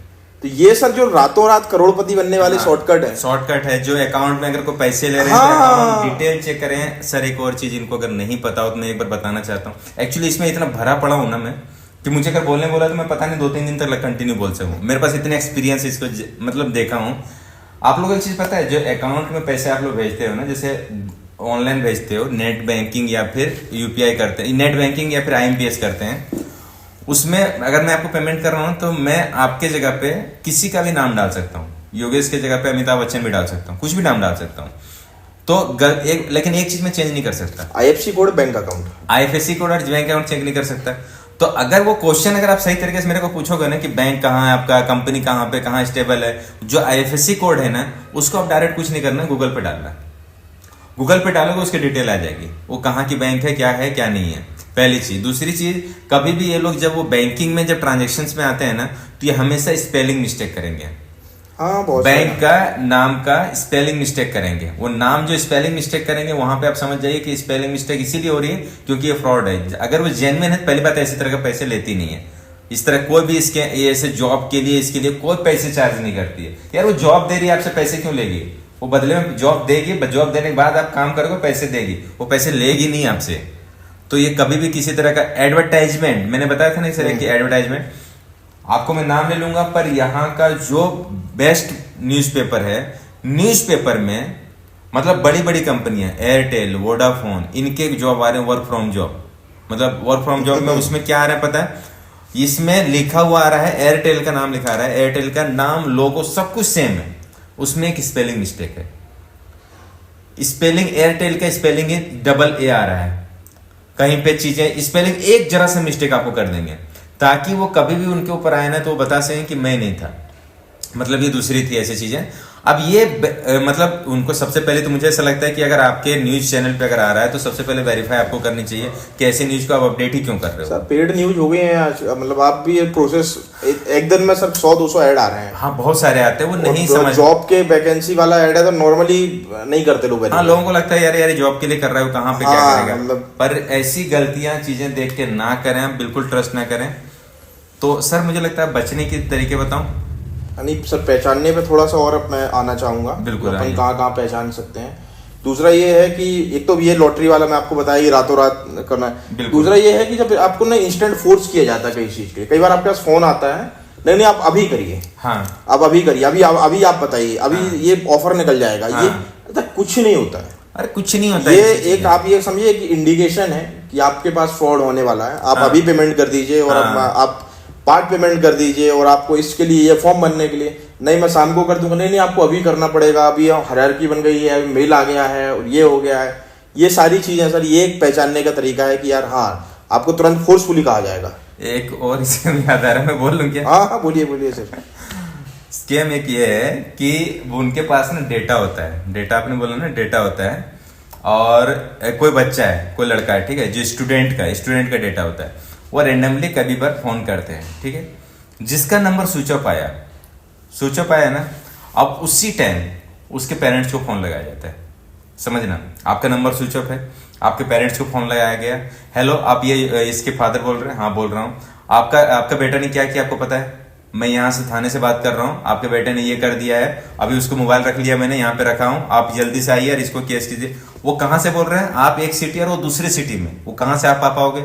तो ये सर जो रातों रात करोड़पति बनने वाले शॉर्टकट है जो अकाउंट में अगर कोई पैसे ले रहे हैं तो अकाउंट डिटेल चेक करें। सर एक और चीज इनको अगर नहीं पता हो तो मैं एक बार बताना चाहता हूँ। एक्चुअली इसमें इतना भरा पड़ा हूं ना मैं कि मुझे अगर बोलने बोला तो मैं पता नहीं 2-3 दिन तक कंटिन्यू बोल सकूं। मेरे पास इतने एक्सपीरियंस इसको मतलब देखा हूं। आप लोगों को एक चीज पता है, जो अकाउंट में पैसे आप लोग भेजते हो ना, जैसे ऑनलाइन भेजते हो, नेट बैंकिंग या फिर UPI करते हैं, नेट बैंकिंग या फिर IMPS करते हैं, उसमें अगर मैं आपको पेमेंट कर रहा हूं तो मैं आपके जगह पे किसी का भी नाम डाल सकता हूं। योगेश के जगह पे अमिताभ बच्चन भी डाल सकता हूं, कुछ भी नाम डाल सकता हूं। तो लेकिन एक चीज मैं चेंज नहीं कर सकता, IFSC code, bank account, IFSC code और बैंक अकाउंट चेंज नहीं कर सकता। तो अगर वो क्वेश्चन अगर आप सही तरीके से मेरे को पूछोगे ना कि बैंक कहाँ है आपका, कंपनी कहाँ पे, कहाँ स्टेबल है, जो IFSC कोड है ना उसको आप डायरेक्ट कुछ नहीं करना, गूगल पे डालना। गूगल पे डालोगे उसकी डिटेल आ जाएगी, वो कहाँ की बैंक है, क्या नहीं है, पहली चीज। दूसरी चीज, कभी भी ये लोग जब वो बैंकिंग में जब ट्रांजेक्शन्स में आते हैं ना, तो ये हमेशा स्पेलिंग मिस्टेक करेंगे। बैंक का नाम का स्पेलिंग मिस्टेक करेंगे। वो नाम जो स्पेलिंग मिस्टेक करेंगे वहां पे आप समझ जाइए कि स्पेलिंग मिस्टेक इसीलिए हो रही है क्योंकि ये फ्रॉड है। अगर वो जेन्युइन है, पहली बात ऐसी तरह का पैसे लेती नहीं है। इस तरह कोई भी इसके ऐसे जॉब के लिए, इसके लिए कोई पैसे चार्ज नहीं करती है। यार वो जॉब दे रही है, आपसे पैसे क्यों लेगी? वो बदले में जॉब देगी, जॉब देने के बाद आप काम करोगे पैसे देगी, वो पैसे लेगी नहीं आपसे। तो ये कभी भी किसी तरह का एडवर्टाइजमेंट, मैंने बताया था ना सर कि एडवर्टाइजमेंट, आपको मैं नाम ले लूंगा, पर यहाँ का जो बेस्ट न्यूज़पेपर है, न्यूज़पेपर में मतलब बड़ी बड़ी कंपनियां, एयरटेल, वोडाफोन, इनके जॉब आ रहे हैं वर्क फ्रॉम जॉब। मतलब वर्क फ्रॉम जॉब में उसमें क्या आ रहा है पता है? इसमें लिखा हुआ आ रहा है, एयरटेल का नाम लिखा आ रहा है, एयरटेल का नाम, लोगो सब कुछ सेम है, उसमें एक स्पेलिंग मिस्टेक है। स्पेलिंग एयरटेल का स्पेलिंग AA आ रहा है, कहीं पे चीजें स्पेलिंग एक जरा से मिस्टेक आपको कर देंगे, ताकि वो कभी भी उनके ऊपर आए ना तो वो बता सकें कि मैं नहीं था, मतलब ये दूसरी थी, ऐसी चीजें। अब ये मतलब उनको सबसे पहले तो मुझे ऐसा लगता है कि अगर आपके न्यूज चैनल पे अगर आ रहा है तो सबसे पहले वेरीफाई आपको करनी चाहिए कि ऐसे न्यूज को आप अपडेट ही क्यों कर रहे हो। सर पेड न्यूज हो गई है आज, मतलब आप भी ये प्रोसेस एक दिन में सर 100-200 ऐड आ रहे हैं। हाँ बहुत सारे आते हैं, वो नहीं समझ। जॉब के वैकेंसी वाला ऐड है तो नॉर्मली नहीं करते लोग। हाँ लोगों को लगता है यार जॉब के लिए कर रहा है, कहाँ पे क्या करेगा, मतलब। पर ऐसी गलतियां चीजें देख के ना करें, आप बिल्कुल ट्रस्ट ना करें। तो सर मुझे लगता है बचने के तरीके बताऊं? नहीं सर, पहचानने पे थोड़ा सा और मैं आना चाहूंगा, बिल्कुल अपन कहाँ पहचान सकते हैं। दूसरा ये है कि एक तो ये लॉटरी वाला मैं आपको बताया, ये रातों रात करना है। दूसरा ये है कि जब आपको ना इंस्टेंट फोर्स किया जाता है कई चीज के, कई बार आपके पास फोन आता है, नहीं आप अभी करिए, हाँ आप अभी करिए, अभी आप बताइए, अभी हाँ। ये ऑफर निकल जाएगा, हाँ। ये कुछ नहीं होता है। अरे कुछ नहीं होता, ये एक आप ये समझिए कि इंडिकेशन है कि आपके पास फ्रॉड होने वाला है। आप अभी पेमेंट कर दीजिए और आप पार्ट पेमेंट कर दीजिए, और आपको इसके लिए ये फॉर्म भरने के लिए, नहीं मैं शाम को कर दूंगा, नहीं आपको अभी करना पड़ेगा, अभी हायरार्की बन गई है, मेल आ गया है और ये हो गया है। ये सारी चीजें सर, ये एक पहचानने का तरीका है कि यार हाँ, आपको तुरंत फोर्सफुली कहा जाएगा एक और स्कैम याद आ रहा है, मैं बोल लूं क्या? हाँ बोलिए बोलिए सर। स्कैम एक ये है कि उनके पास ना डेटा होता है, डेटा आपने बोला ना, डेटा होता है, और कोई बच्चा है, कोई लड़का है, ठीक है, जो स्टूडेंट का डेटा होता है, वो रेंडमली कभी बार फोन करते हैं, ठीक है, जिसका नंबर स्विच ऑफ आया ना, अब उसी टाइम उसके पेरेंट्स को फोन लगाया जाता है। समझना, आपका नंबर स्विच ऑफ है, आपके पेरेंट्स को फोन लगाया गया, हेलो आप ये इसके फादर बोल रहे हैं? हाँ बोल रहा हूँ। आपका बेटा ने क्या किया आपको पता है? मैं यहाँ से थाने से बात कर रहा हूँ, आपके बेटे ने ये कर दिया है, अभी उसको मोबाइल रख लिया मैंने, यहाँ पे रखा हूँ, आप जल्दी से आइए और इसको केस कीजिए। वो कहाँ से बोल रहे हैं? आप एक सिटी और वो दूसरी सिटी में, वो कहाँ से आप आ पाओगे?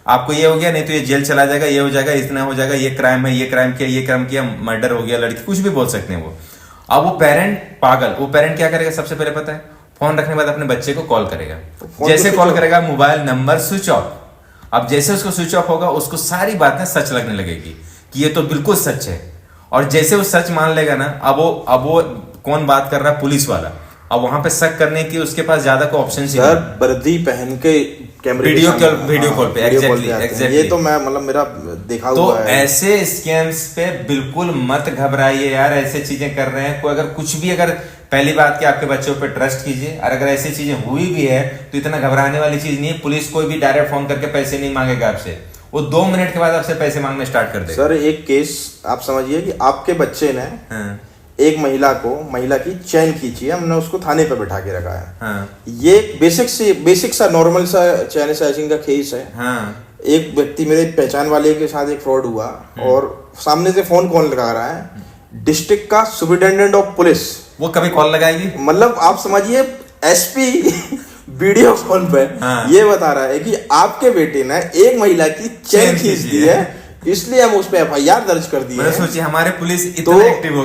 आपको ये हो गया, नहीं तो ये जेल चला जाएगा, ये हो जाएगा, इतना हो जाएगा, ये क्राइम है, ये क्राइम किया, मर्डर हो गया, लड़की, कुछ भी बोल सकते हैं वो। अब वो पेरेंट पागल, वो पेरेंट क्या करेगा? सबसे पहले पता है, फोन रखने के बाद अपने बच्चे को कॉल करेगा। जैसे कॉल करेगा, मोबाइल नंबर स्विच ऑफ। अब जैसे उसको स्विच ऑफ होगा, उसको सारी बातें सच लगने लगेगी कि ये तो बिल्कुल सच है। और जैसे वो सच मान लेगा ना, अब वो कौन बात कर रहा है? पुलिस वाला। अब वहां पे शक करने की उसके पास ज्यादा कोई ऑप्शन ही नहीं। वर्दी पहन के कैमरे वीडियो कॉल पे एग्जैक्टली। ये तो मैं मतलब मेरा देखा तो हुआ है। ऐसे स्कैम्स पे बिल्कुल मत घबराइए यार, ऐसे चीजें कर रहे हैं कोई, अगर कुछ भी, अगर पहली बात कि आपके बच्चों पे ट्रस्ट कीजिए, और अगर ऐसी चीजें हुई भी है तो इतना घबराने वाली चीज नहीं है। पुलिस कोई भी डायरेक्ट फोन करके पैसे नहीं मांगेगा आपसे, वो 2 मिनट के बाद आपसे पैसे मांगने स्टार्ट कर देगा। सर एक केस आप समझिए कि आपके बच्चे ने एक महिला की चैन खींची है, हमने उसको थाने पे बैठा के रखा है। ये बेसिक सा नॉर्मल सा चैन स्नैचिंग का केस है। एक व्यक्ति मेरे पहचान वाले के साथ एक फ्रॉड हुआ, और सामने से फोन कौन लगा रहा है? डिस्ट्रिक्ट का सुपरिटेंडेंट ऑफ पुलिस। वो कभी कॉल लगाएगी? मतलब आप समझिए एसपी वीडियो कॉल पे ये बता रहा है कि आपके बेटे ने एक महिला की चैन खींच दी है, इसलिए हम उस पर FIR दर्ज कर दी है। सोचिए हमारे पुलिस इतना एक्टिव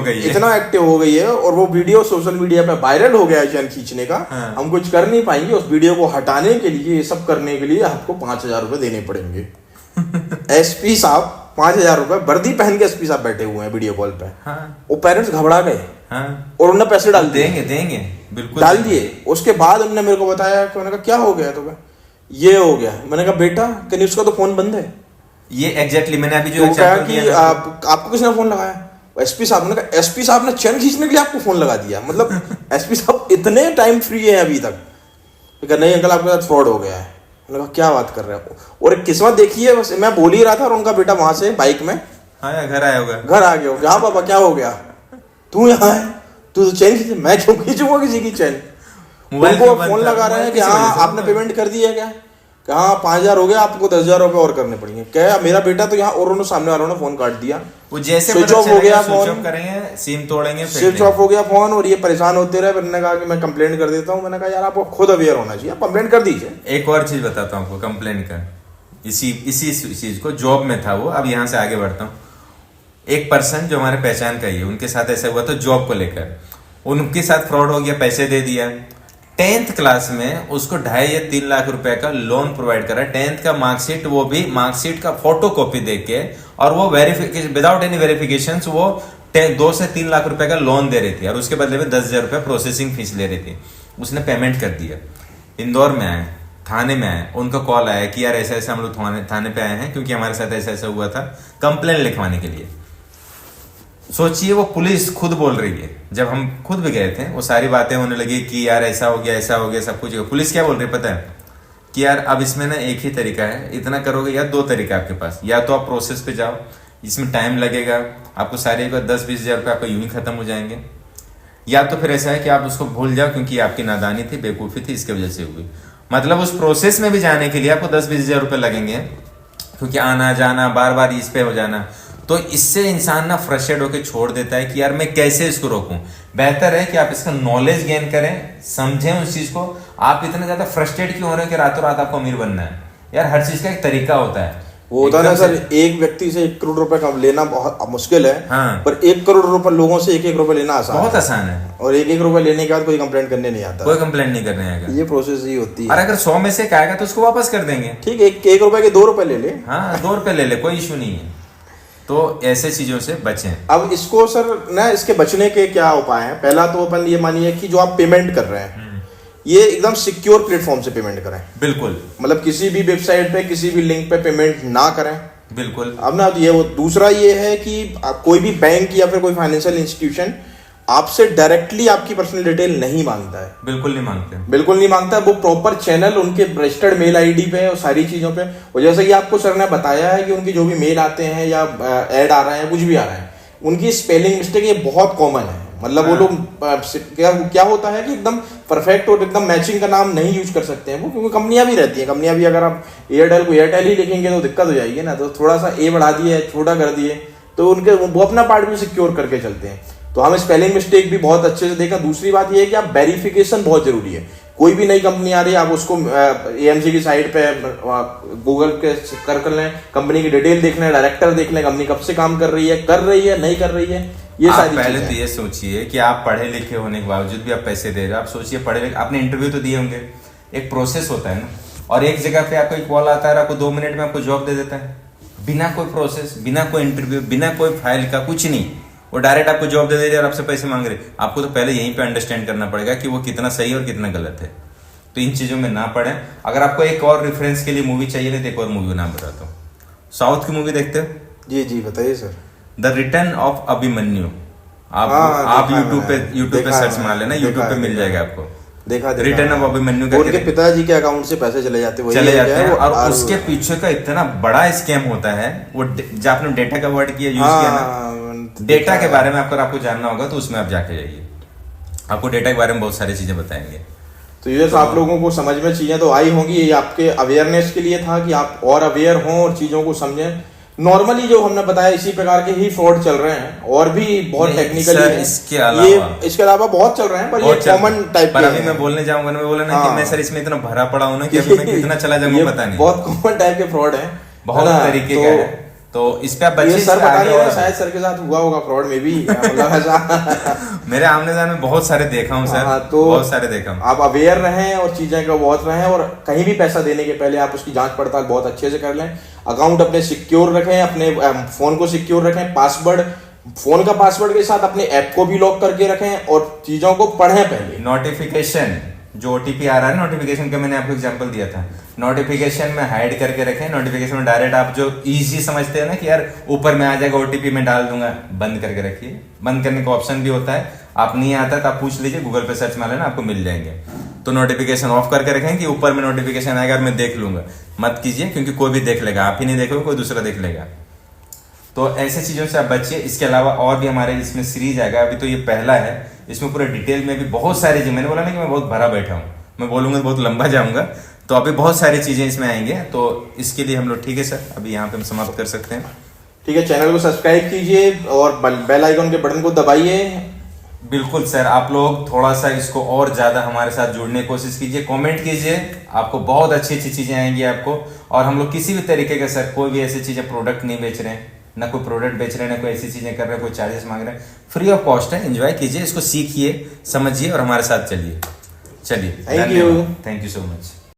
हो गई है, और वो वीडियो सोशल मीडिया पे वायरल हो गया है चैन खींचने का। हम कुछ कर नहीं पाएंगे, उस वीडियो को हटाने के लिए, ये सब करने के लिए आपको 5,000 रुपए देने पड़ेंगे। एसपी साहब 5,000 रुपए वर्दी पहन के एसपी साहब बैठे हुए हैं वीडियो कॉल पे। वो पेरेंट्स घबरा गए और उन्होंने पैसे डाल देंगे बिल्कुल डाल दिए। उसके बाद उन्होंने मेरे को बताया कि, मैंने कहा क्या हो गया? तो ये हो गया। मैंने कहा बेटा कहीं उसका तो फोन बंद है। ये एग्जैक्टली मैंने अभी जो कि आपको किसने फोन लगाया? एसपी साहब ने कहा एसपी साहब ने चैन खींचने के लिए आपको फोन लगा दिया। मतलब एसपी साहब इतने टाइम फ्री है अभी तक। नहीं अंकल आपके साथ फ्रॉड हो गया है। मैंने कहा क्या बात कर रहे हो? और एक किस्मत देखिए, बस मैं बोल ही रहा था और उनका बेटा वहां से बाइक में घर आया होगा। घर आ गया होगा। हाँ पापा क्या हो गया? तू यहाँ है, तू तो चैन खींचे। मैं क्यों खींचूंगा किसी की चैन? उनको फोन लगा रहे हैं कि हाँ आपने पेमेंट कर दिया क्या? हाँ 5,000 हो गया, आपको 10,000 रुपए और करने पड़ेंगे। क्या मेरा बेटा तो यहाँ, और उन्होंने सामने वालों ने फोन काट दिया। वो जैसे स्विच ऑफ हो गया फोन, करेंगे सिम तोड़ेंगे, स्विच ऑफ हो गया फोन, और ये परेशान होते रहे। मैंने कहा कि मैं कंप्लेंट कर देता हूँ। मैंने कहा यार आपको खुद अवेयर होना चाहिए, कंप्लेंट कर दीजिए। एक और चीज बताता हूँ आपको कंप्लेंट का, इसी चीज को, जॉब में था वो, अब यहाँ से आगे बढ़ता हूँ। एक पर्सन जो हमारे पहचान का ही है, उनके साथ ऐसा हुआ था जॉब को लेकर, उनके साथ फ्रॉड हो गया, पैसे दे दिया। 10th क्लास में उसको 2.5 या 3 लाख रुपए का लोन प्रोवाइड करा। 10th का मार्कशीट, वो भी मार्कशीट का फोटो कॉपी देके, और वो वेरिफिकेशन विदाउट एनी वेरिफिकेशन वो 2 से 3 लाख रुपए का लोन दे रही थी, और उसके बदले में 10,000 रुपए प्रोसेसिंग फीस ले रही थी। उसने पेमेंट कर दिया। इंदौर में आए, थाने में आए, उनका कॉल आया कि यार ऐसा ऐसा हम लोग थाने पे आए हैं क्योंकि हमारे साथ ऐसा ऐसा हुआ था, कंप्लेन लिखवाने के लिए। सोचिए वो पुलिस खुद बोल रही है, जब हम खुद भी गए थे वो सारी बातें होने लगी कि यार ऐसा हो गया सब कुछ। पुलिस क्या बोल रही है पता है? कि यार अब इसमें ना एक ही तरीका है, इतना करोगे, या 2 तरीका आपके पास, या तो आप प्रोसेस पे जाओ, इसमें टाइम लगेगा, आपको सारे 10-20 हजार रुपये आपको यूं ही खत्म हो जाएंगे, या तो फिर ऐसा है कि आप उसको भूल जाओ क्योंकि आपकी नादानी थी, बेवकूफ़ी थी, इसके वजह से हुई। मतलब उस प्रोसेस में भी जाने के लिए आपको 10-20 हजार रुपये लगेंगे, क्योंकि आना जाना बार बार इस पे हो जाना। तो इससे इंसान ना फ्रस्ट्रेट होकर छोड़ देता है कि यार मैं कैसे इसको रोकूं। बेहतर है कि आप इसका नॉलेज गेन करें, समझें उस चीज को। आप इतने ज्यादा फ्रस्ट्रेट क्यों हो रहे हो कि रातों रात आपको अमीर बनना है? यार हर चीज का एक तरीका होता है। वो होता है ना सर, एक व्यक्ति से 1 करोड़ रुपए का लेना बहुत मुश्किल है। हाँ। पर 1 करोड़ रुपए लोगों से 1-1 रुपए लेना आसान, बहुत आसान है। और 1-1 रुपए लेने के बाद कोई कंप्लेंट करने नहीं आता, कोई कंप्लेंट नहीं करने आएगा। ये प्रोसेस ही होती है। और अगर 100 में से एक आएगा तो उसको वापस कर देंगे। ठीक है, 1 रुपए के 2 रुपए ले ले। हाँ 2 रुपए ले ले, कोई इशू नहीं है। तो ऐसे चीजों से बचें। अब इसको सर ना, इसके बचने के क्या उपाय हैं? पहला तो अपन ये मानिए कि जो आप पेमेंट कर रहे हैं ये एकदम सिक्योर प्लेटफॉर्म से पेमेंट करें। बिल्कुल, मतलब किसी भी वेबसाइट पे, किसी भी लिंक पे पेमेंट ना करें। बिल्कुल। अब ना ये वो दूसरा ये है कि कोई भी बैंक या फिर कोई फाइनेंशियल इंस्टीट्यूशन आपसे डायरेक्टली आपकी पर्सनल डिटेल नहीं मांगता है। बिल्कुल नहीं मांगते, बिल्कुल नहीं मांगता। वो प्रॉपर चैनल उनके रजिस्टर्ड मेल आईडी पे और सारी चीजों पे, और जैसे कि आपको सर ने बताया है कि उनकी जो भी मेल आते हैं या ऐड आ रहे हैं, कुछ भी आ रहा है, उनकी स्पेलिंग मिस्टेक ये बहुत कॉमन है। मतलब वो लोग क्या होता है कि एकदम परफेक्ट और एकदम मैचिंग का नाम नहीं यूज कर सकते हैं वो, क्योंकि कंपनियां भी रहती हैं। कंपनियां भी अगर आप एयरटेल को एयरटेल ही लिखेंगे तो दिक्कत हो जाएगी ना, तो थोड़ा सा ए बढ़ा दिए, छोटा कर दिए, तो उनके वो अपना पार्ट भी सिक्योर करके चलते हैं। तो हमें स्पेलिंग मिस्टेक भी बहुत अच्छे से देखा। दूसरी बात यह है कि आप वेरिफिकेशन बहुत जरूरी है। कोई भी नई कंपनी आ रही है, आप उसको एएमसी की साइट पे गूगल पे कर लें, कंपनी की डिटेल देख लें, डायरेक्टर देख लें, कंपनी कब से काम कर रही है नहीं कर रही है, ये सारी पहले तो ये सोचिए कि आप पढ़े लिखे होने के बावजूद भी आप पैसे दे रहे हो। आप सोचिए, पढ़े लिखे आपने इंटरव्यू तो दिए होंगे, एक प्रोसेस होता है ना, और एक जगह पे आपको एक कॉल आता है, आपको 2 मिनट में आपको जॉब दे देता है, बिना कोई प्रोसेस, बिना कोई इंटरव्यू, बिना कोई फाइल का, कुछ नहीं, वो डायरेक्ट आपको जॉब दे रहे और आपसे पैसे मांग रहे। आपको तो पहले यहीं पे अंडरस्टैंड करना पड़ेगा कि वो कितना सही है और कितना गलत है। तो इन चीजों में ना पड़े। अगर आपको एक और रेफरेंस के लिए मूवी चाहिए ना, तो एक और मूवी नाम बताता हूँ। साउथ की मूवी देखते हो? जी जी बताइए sir. The return of Abhimanyu. आप यूट्यूब पे सर्च मार लेना, यूट्यूब पे मिल जाएगा आपको। देखा रिटर्न ऑफ अभिमन्यु का, उनके पिताजी के अकाउंट से पैसे चले जाते हैं और उसके पीछे का इतना बड़ा स्कैम होता है। वो जो आपने डेटा का वर्ड किया, यूज किया ना, डेटा के बारे में आपको जानना होगा तो उसमें आप जाके जाइए, आपको डेटा के बारे में बहुत सारी चीजें बताएंगे। तो ये आप लोगों को समझ में चीजें तो आई होंगी। ये आपके अवेयरनेस के लिए था कि आप और अवेयर हों और चीजों को समझें। नॉर्मली जो हमने बताया इसी प्रकार के ही फ्रॉड चल रहे हैं, और भी बहुत टेक्निकली इसके अलावा बहुत चल रहे हैं, पर ये कॉमन टाइप पर अभी मैं बोलने जाऊंगा ना, मैं बोला ना कि मैं सर इसमें इतना भरा पड़ा हूं ना कि अभी मैं कितना चला जाऊंगा पता नहीं। बहुत कॉमन टाइप के फ्रॉड है, बहुत तरीके का है। तो इस पे आप बच्चे सर बता रहे हैं, शायद सर के साथ हुआ होगा फ्रॉड में भी, मेरे आमने जाने में बहुत सारे देखा हूँ सर। तो बहुत सारे देखा हूँ। आप अवेयर रहें और चीजें का बहुत रहें, और कहीं भी पैसा देने के पहले आप उसकी जांच पड़ताल बहुत अच्छे से कर लें। अकाउंट अपने सिक्योर रखें, अपने फोन को सिक्योर रखें, पासवर्ड, फोन का पासवर्ड के साथ अपने ऐप को भी लॉक करके रखें, और चीजों को पढ़ें पहले। नोटिफिकेशन जो ओटीपी आ रहा है, नोटिफिकेशन का मैंने आपको एग्जांपल दिया था, नोटिफिकेशन में हाइड करके रखें। नोटिफिकेशन में डायरेक्ट आप जो इजी समझते हैं ना कि यार ऊपर में आ जाएगा ओटीपी में डाल दूंगा, बंद करके रखिए। बंद करने का ऑप्शन भी होता है, आप नहीं आता तो आप पूछ लीजिए, गूगल पे सर्च मार लेना, आपको मिल जाएंगे। तो नोटिफिकेशन ऑफ करके रखें कि ऊपर में नोटिफिकेशन आएगा मैं देख लूंगा, मत कीजिए, क्योंकि कोई भी देख लेगा, आप ही नहीं देखोगे कोई दूसरा देख लेगा। तो ऐसे चीजों से आप बचिए। इसके अलावा और भी हमारे इसमें सीरीज आएगा, अभी तो ये पहला है, इसमें पूरे डिटेल में भी बहुत सारी चीजें, मैंने बोला ना कि मैं बहुत भरा बैठा हूँ, मैं बोलूंगा तो बहुत लंबा जाऊंगा, तो अभी बहुत सारी चीजें इसमें आएंगे। तो इसके लिए हम लोग, ठीक है सर, अभी यहाँ पे हम समाप्त कर सकते हैं। ठीक है, चैनल को सब्सक्राइब कीजिए और बेल आइकन के बटन को दबाइए। बिल्कुल सर, आप लोग थोड़ा सा इसको और ज्यादा हमारे साथ जुड़ने की कोशिश कीजिए, कमेंट कीजिए, आपको बहुत अच्छी अच्छी चीजें आएंगी आपको। और हम लोग किसी भी तरीके का सर कोई भी ऐसी चीजें प्रोडक्ट नहीं बेच रहे हैं, ना कोई प्रोडक्ट बेच रहे हैं, ना कोई ऐसी चीजें कर रहे हैं, कोई चार्जेस मांग रहे हैं। फ्री ऑफ कॉस्ट है, एंजॉय कीजिए, इसको सीखिए, समझिए और हमारे साथ चलिए। Thank you so much.